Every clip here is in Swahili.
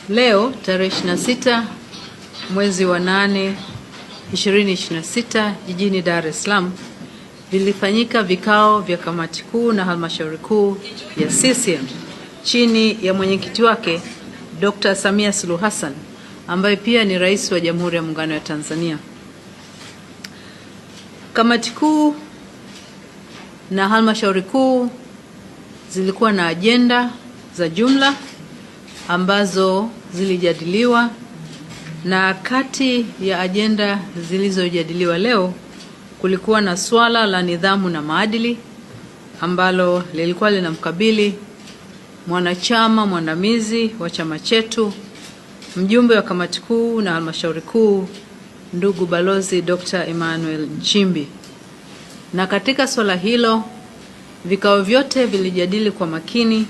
Leo tarehe 26 mwezi wa 8 2026 jijini Dar es Salaam vilifanyika vikao vya kamati kuu na halmashauri kuu ya CCM chini ya mwenyekiti wake Dr. Samia Suluhu Hassan ambaye pia ni Rais wa Jamhuri ya Muungano wa Tanzania. Kamati kuu na halmashauri kuu zilikuwa na ajenda za jumla ambazo zilijadiliwa, na kati ya ajenda zilizojadiliwa leo kulikuwa na swala la nidhamu na maadili ambalo lilikuwa linamkabili mwanachama mwandamizi wa chama chetu, mjumbe wa kamati kuu na halmashauri kuu, ndugu Balozi Dr. Emmanuel Nchimbi. Na katika swala hilo vikao vyote vilijadili kwa makini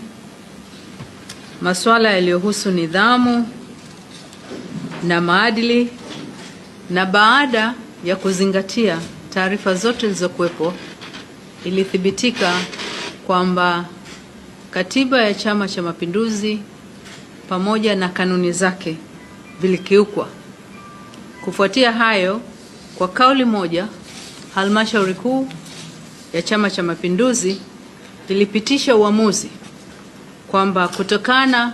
masuala yaliyohusu nidhamu na maadili, na baada ya kuzingatia taarifa zote zilizokuwepo ilithibitika kwamba katiba ya Chama cha Mapinduzi pamoja na kanuni zake vilikiukwa. Kufuatia hayo, kwa kauli moja, halmashauri kuu ya Chama cha Mapinduzi ilipitisha uamuzi kwamba kutokana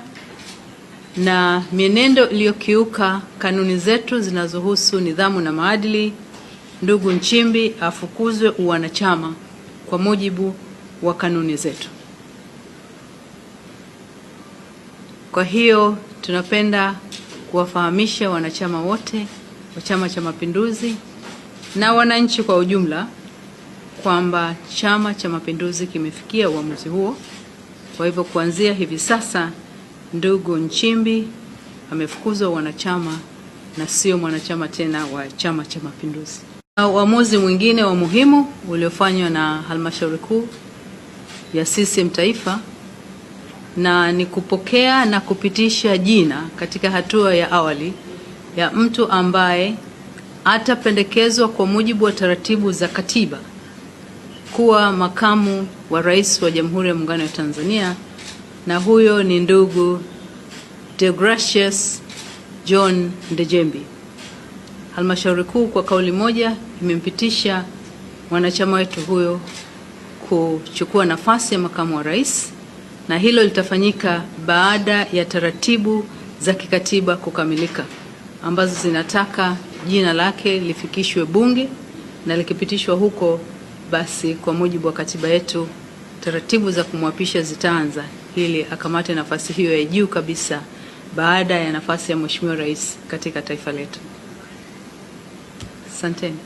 na mienendo iliyokiuka kanuni zetu zinazohusu nidhamu na maadili, ndugu Nchimbi afukuzwe uwanachama kwa mujibu wa kanuni zetu. Kwa hiyo tunapenda kuwafahamisha wanachama wote wa Chama cha Mapinduzi na wananchi kwa ujumla kwamba Chama cha Mapinduzi kimefikia uamuzi huo. Kwa hivyo kuanzia hivi sasa ndugu Nchimbi amefukuzwa wanachama na sio mwanachama tena wa Chama cha Mapinduzi. Uamuzi mwingine wa muhimu uliofanywa na halmashauri kuu ya CCM Taifa na ni kupokea na kupitisha jina katika hatua ya awali ya mtu ambaye atapendekezwa kwa mujibu wa taratibu za katiba kuwa makamu wa rais wa Jamhuri ya Muungano wa Tanzania, na huyo ni ndugu Deogratius John Ndejembi. Halmashauri kuu kwa kauli moja imempitisha mwanachama wetu huyo kuchukua nafasi ya makamu wa rais, na hilo litafanyika baada ya taratibu za kikatiba kukamilika ambazo zinataka jina lake lifikishwe Bunge, na likipitishwa huko basi kwa mujibu wa katiba yetu taratibu za kumwapisha zitaanza ili akamate nafasi hiyo ya juu kabisa baada ya nafasi ya Mheshimiwa Rais katika taifa letu. Asanteni.